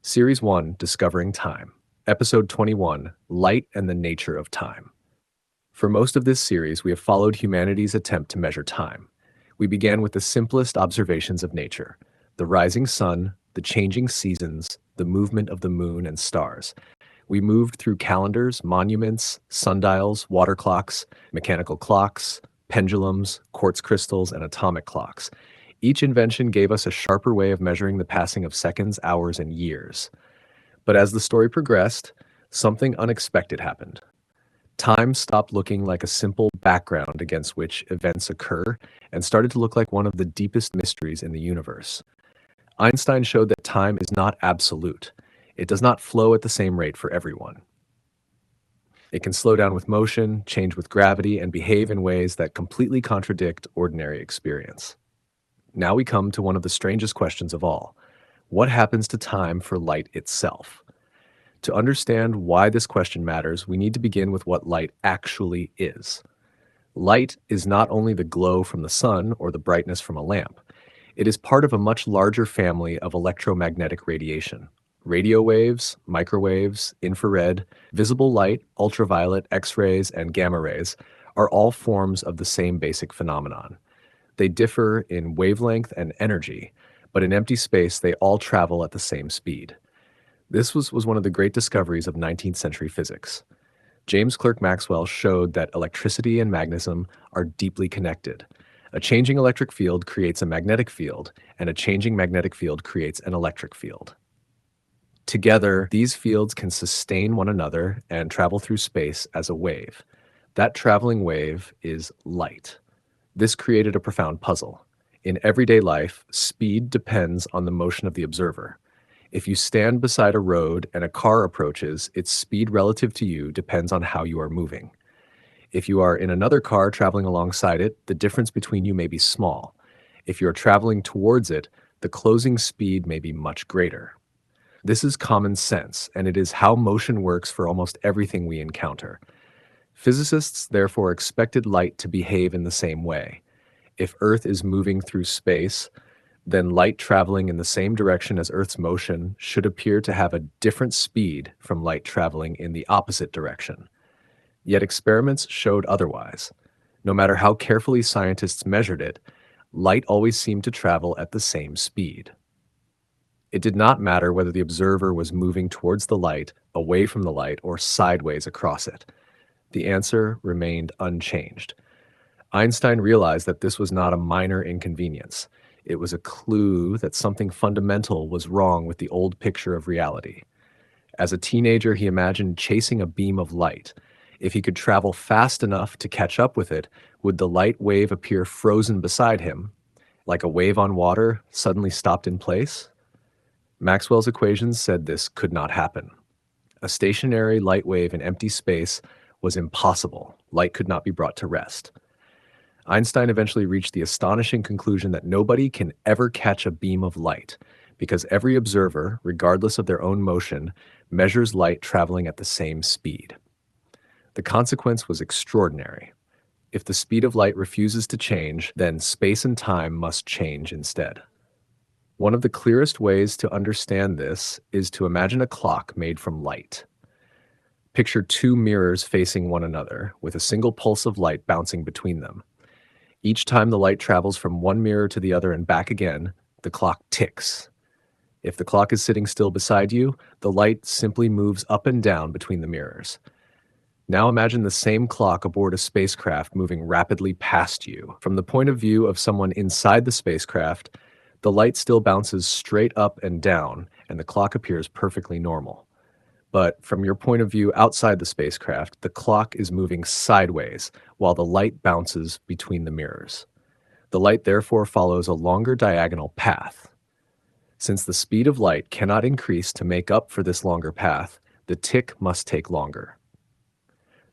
Series 1, Discovering Time. Episode 21, Light and the Nature of Time. For most of this series, we have followed humanity's attempt to measure time. We began with the simplest observations of nature: the rising sun, the changing seasons, the movement of the moon and stars. We moved through calendars, monuments, sundials, water clocks, mechanical clocks, pendulums, quartz crystals, and atomic clocks. Each invention gave us a sharper way of measuring the passing of seconds, hours, and years. But as the story progressed, something unexpected happened. Time stopped looking like a simple background against which events occur and started to look like one of the deepest mysteries in the universe. Einstein showed that time is not absolute. It does not flow at the same rate for everyone. It can slow down with motion, change with gravity, and behave in ways that completely contradict ordinary experience. Now we come to one of the strangest questions of all. What happens to time for light itself? To understand why this question matters, we need to begin with what light actually is. Light is not only the glow from the sun or the brightness from a lamp. It is part of a much larger family of electromagnetic radiation. Radio waves, microwaves, infrared, visible light, ultraviolet, X-rays, and gamma rays are all forms of the same basic phenomenon. They differ in wavelength and energy, but in empty space they all travel at the same speed. This was one of the great discoveries of 19th century physics. James Clerk Maxwell showed that electricity and magnetism are deeply connected. A changing electric field creates a magnetic field, and a changing magnetic field creates an electric field. Together, these fields can sustain one another and travel through space as a wave. That traveling wave is light. This created a profound puzzle. In everyday life, speed depends on the motion of the observer. If you stand beside a road and a car approaches, its speed relative to you depends on how you are moving. If you are in another car traveling alongside it, the difference between you may be small. If you are traveling towards it, the closing speed may be much greater. This is common sense, and it is how motion works for almost everything we encounter. Physicists therefore expected light to behave in the same way. If Earth is moving through space, then light traveling in the same direction as Earth's motion should appear to have a different speed from light traveling in the opposite direction. Yet experiments showed otherwise. No matter how carefully scientists measured it, light always seemed to travel at the same speed. It did not matter whether the observer was moving towards the light, away from the light, or sideways across it. The answer remained unchanged. Einstein realized that this was not a minor inconvenience. It was a clue that something fundamental was wrong with the old picture of reality. As a teenager, he imagined chasing a beam of light. If he could travel fast enough to catch up with it, would the light wave appear frozen beside him, like a wave on water suddenly stopped in place? Maxwell's equations said this could not happen. A stationary light wave in empty space was impossible. Light could not be brought to rest. Einstein eventually reached the astonishing conclusion that nobody can ever catch a beam of light, because every observer, regardless of their own motion, measures light traveling at the same speed. The consequence was extraordinary. If the speed of light refuses to change, then space and time must change instead. One of the clearest ways to understand this is to imagine a clock made from light. Picture two mirrors facing one another, with a single pulse of light bouncing between them. Each time the light travels from one mirror to the other and back again, the clock ticks. If the clock is sitting still beside you, the light simply moves up and down between the mirrors. Now imagine the same clock aboard a spacecraft moving rapidly past you. From the point of view of someone inside the spacecraft, the light still bounces straight up and down, and the clock appears perfectly normal. But from your point of view outside the spacecraft, the clock is moving sideways while the light bounces between the mirrors. The light therefore follows a longer diagonal path. Since the speed of light cannot increase to make up for this longer path, the tick must take longer.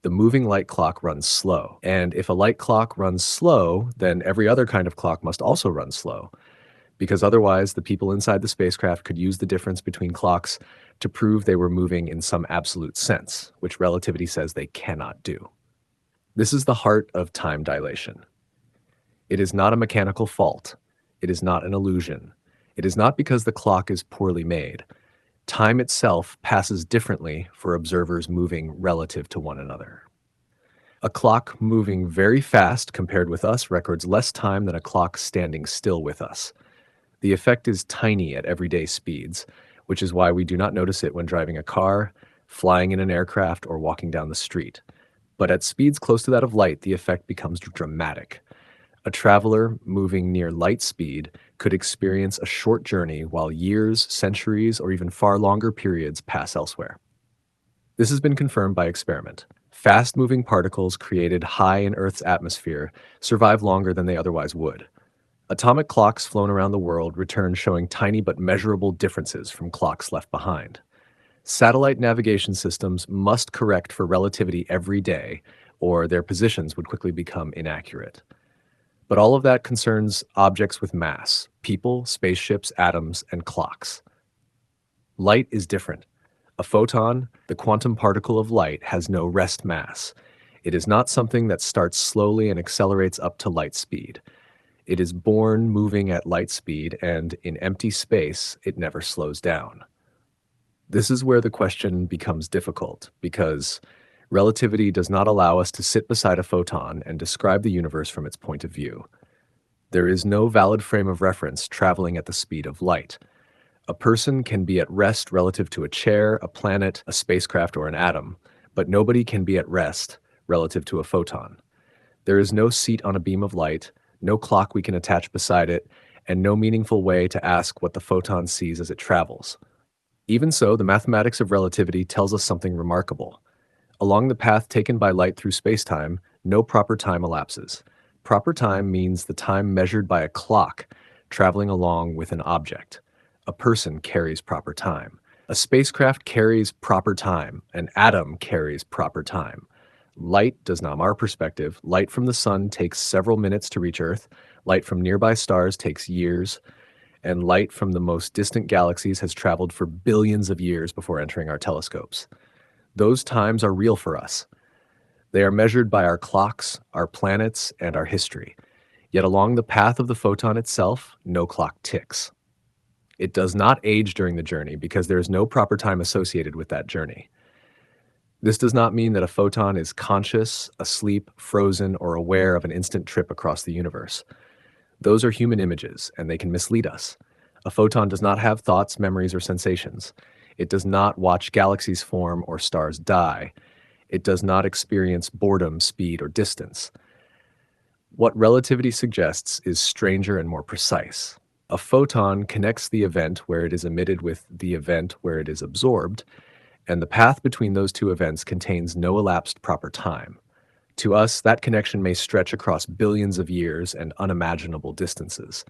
The moving light clock runs slow, and if a light clock runs slow, then every other kind of clock must also run slow, because otherwise the people inside the spacecraft could use the difference between clocks to prove they were moving in some absolute sense, which relativity says they cannot do. This is the heart of time dilation. It is not a mechanical fault. It is not an illusion. It is not because the clock is poorly made. Time itself passes differently for observers moving relative to one another. A clock moving very fast compared with us records less time than a clock standing still with us. The effect is tiny at everyday speeds, which is why we do not notice it when driving a car, flying in an aircraft, or walking down the street. But at speeds close to that of light, the effect becomes dramatic. A traveler moving near light speed could experience a short journey while years, centuries, or even far longer periods pass elsewhere. This has been confirmed by experiment. Fast-moving particles created high in Earth's atmosphere survive longer than they otherwise would. Atomic clocks flown around the world return showing tiny but measurable differences from clocks left behind. Satellite navigation systems must correct for relativity every day, or their positions would quickly become inaccurate. But all of that concerns objects with mass: people, spaceships, atoms, and clocks. Light is different. A photon, the quantum particle of light, has no rest mass. It is not something that starts slowly and accelerates up to light speed. It is born moving at light speed, and in empty space, it never slows down. This is where the question becomes difficult, because relativity does not allow us to sit beside a photon and describe the universe from its point of view. There is no valid frame of reference traveling at the speed of light. A person can be at rest relative to a chair, a planet, a spacecraft, or an atom, but nobody can be at rest relative to a photon. There is no seat on a beam of light, no clock we can attach beside it, and no meaningful way to ask what the photon sees as it travels. Even so, the mathematics of relativity tells us something remarkable. Along the path taken by light through spacetime, no proper time elapses. Proper time means the time measured by a clock traveling along with an object. A person carries proper time. A spacecraft carries proper time. An atom carries proper time. Light does not. From our perspective, light from the sun takes several minutes to reach Earth. Light from nearby stars takes years. And light from the most distant galaxies has traveled for billions of years before entering our telescopes. Those times are real for us. They are measured by our clocks, our planets, and our history. Yet along the path of the photon itself, no clock ticks. It does not age during the journey because there is no proper time associated with that journey. This does not mean that a photon is conscious, asleep, frozen, or aware of an instant trip across the universe. Those are human images, and they can mislead us. A photon does not have thoughts, memories, or sensations. It does not watch galaxies form or stars die. It does not experience boredom, speed, or distance. What relativity suggests is stranger and more precise. A photon connects the event where it is emitted with the event where it is absorbed, and the path between those two events contains no elapsed proper time. To us, that connection may stretch across billions of years and unimaginable distances.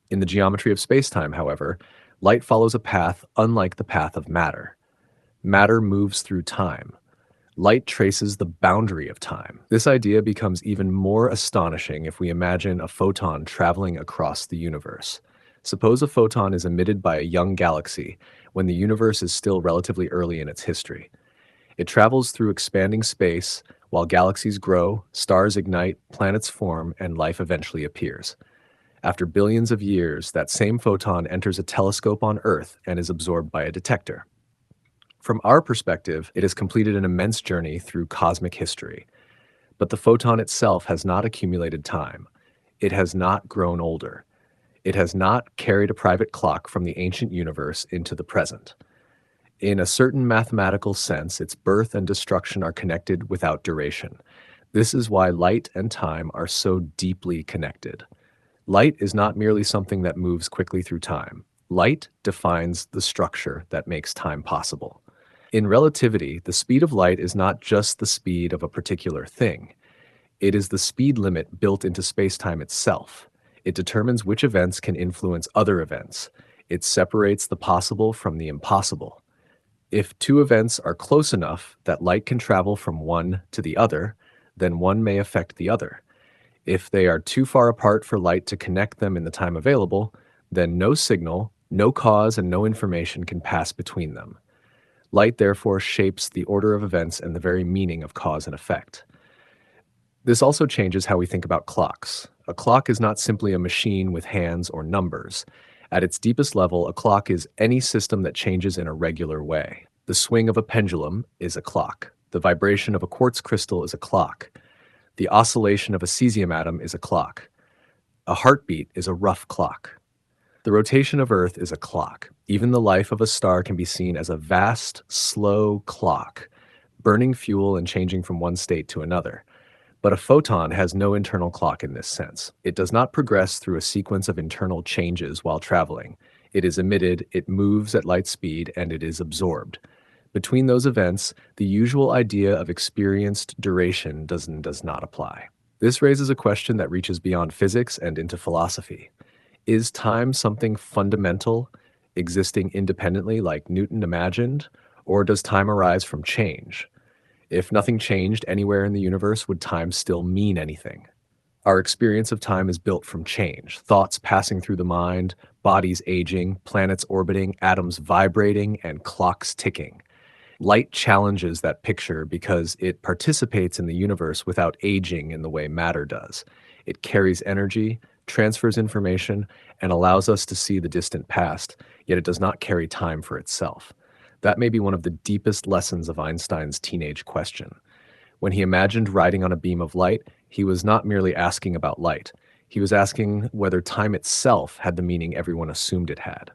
In the geometry of spacetime, however, light follows a path unlike the path of matter. Matter moves through time. Light traces the boundary of time. This idea becomes even more astonishing if we imagine a photon traveling across the universe. Suppose a photon is emitted by a young galaxy when the universe is still relatively early in its history. It travels through expanding space while galaxies grow, stars ignite, planets form, and life eventually appears. After billions of years, that same photon enters a telescope on Earth and is absorbed by a detector. From our perspective, it has completed an immense journey through cosmic history. But the photon itself has not accumulated time. It has not grown older. It has not carried a private clock from the ancient universe into the present. In a certain mathematical sense, its birth and destruction are connected without duration. This is why light and time are so deeply connected. Light is not merely something that moves quickly through time. Light defines the structure that makes time possible. In relativity, the speed of light is not just the speed of a particular thing. It is the speed limit built into spacetime itself. It determines which events can influence other events. It separates the possible from the impossible. If two events are close enough that light can travel from one to the other, then one may affect the other. If they are too far apart for light to connect them in the time available, then no signal, no cause, and no information can pass between them. Light therefore shapes the order of events and the very meaning of cause and effect. This also changes how we think about clocks. A clock is not simply a machine with hands or numbers. At its deepest level, a clock is any system that changes in a regular way. The swing of a pendulum is a clock. The vibration of a quartz crystal is a clock. The oscillation of a cesium atom is a clock. A heartbeat is a rough clock. The rotation of Earth is a clock. Even the life of a star can be seen as a vast, slow clock, burning fuel and changing from one state to another. But a photon has no internal clock in this sense. It does not progress through a sequence of internal changes while traveling. It is emitted, it moves at light speed, and it is absorbed. Between those events, the usual idea of experienced duration does not apply. This raises a question that reaches beyond physics and into philosophy. Is time something fundamental, existing independently like Newton imagined, or does time arise from change? If nothing changed anywhere in the universe, would time still mean anything? Our experience of time is built from change, thoughts passing through the mind, bodies aging, planets orbiting, atoms vibrating, and clocks ticking. Light challenges that picture because it participates in the universe without aging in the way matter does. It carries energy, transfers information, and allows us to see the distant past, yet it does not carry time for itself. That may be one of the deepest lessons of Einstein's teenage question. When he imagined riding on a beam of light, he was not merely asking about light. He was asking whether time itself had the meaning everyone assumed it had.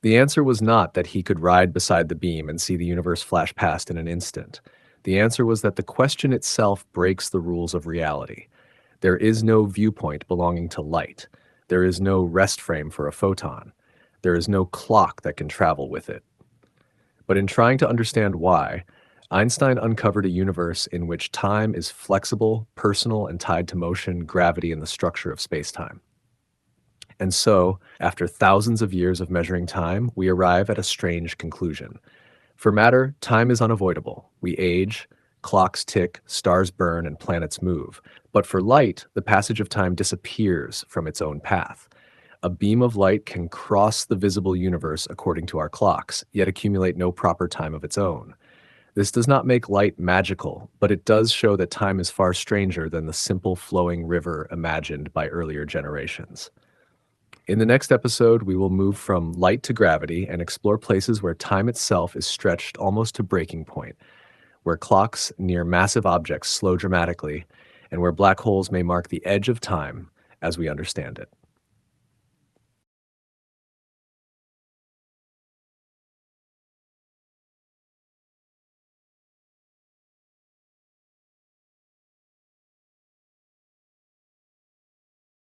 The answer was not that he could ride beside the beam and see the universe flash past in an instant. The answer was that the question itself breaks the rules of reality. There is no viewpoint belonging to light. There is no rest frame for a photon. There is no clock that can travel with it. But in trying to understand why, Einstein uncovered a universe in which time is flexible, personal, and tied to motion, gravity, and the structure of space-time. And so, after thousands of years of measuring time, we arrive at a strange conclusion. For matter, time is unavoidable. We age, clocks tick, stars burn, and planets move. But for light, the passage of time disappears from its own path. A beam of light can cross the visible universe according to our clocks, yet accumulate no proper time of its own. This does not make light magical, but it does show that time is far stranger than the simple flowing river imagined by earlier generations. In the next episode, we will move from light to gravity and explore places where time itself is stretched almost to breaking point, where clocks near massive objects slow dramatically, and where black holes may mark the edge of time as we understand it.